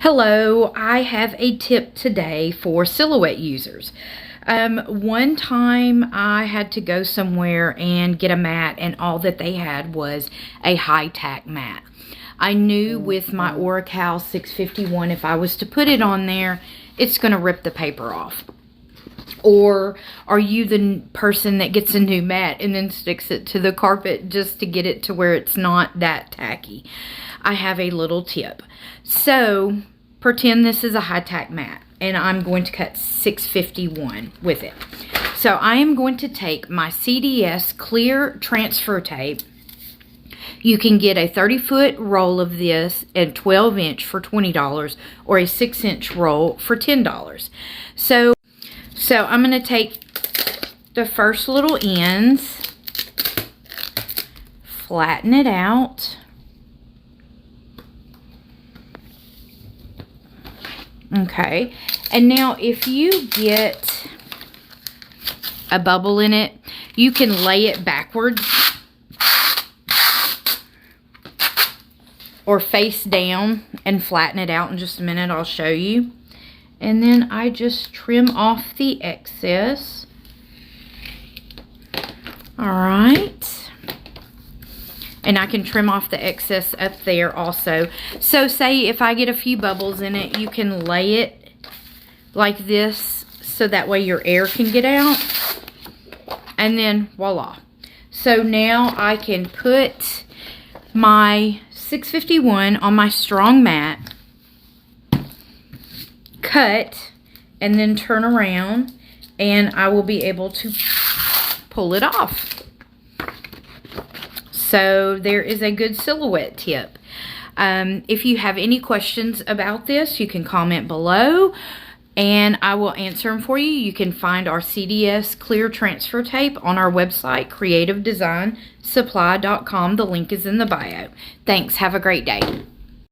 Hello, I have a tip today for silhouette users. One time I had to go somewhere and get a mat, and all that they had was a high-tack mat. I knew with my Oracal 651, if I was to put it on there, it's going to rip the paper off. Or are you the person that gets a new mat and then sticks it to the carpet just to get it to where it's not that tacky? I have a little tip. So pretend this is a high-tack mat, and I'm going to cut 651 with it. So I am going to take my CDS clear transfer tape. You can get a 30-foot roll of this and 12-inch for $20 or a 6-inch roll for $10. So I'm going to take the first little ends, flatten it out. Okay, and now if you get a bubble in it, you can lay it backwards or face down and flatten it out. In just a minute, I'll show you. And then I just trim off the excess. All right. And I can trim off the excess up there also. So say if I get a few bubbles in it, you can lay it like this so that way your air can get out. And then voila. So now I can put my 651 on my strong mat, cut, and then turn around, and I will be able to pull it off. So there is a good silhouette tip. If you have any questions about this, you can comment below and I will answer them for you. You can find our CDS clear transfer tape on our website, creativedesignsupply.com. The link is in the bio. Thanks. Have a great day.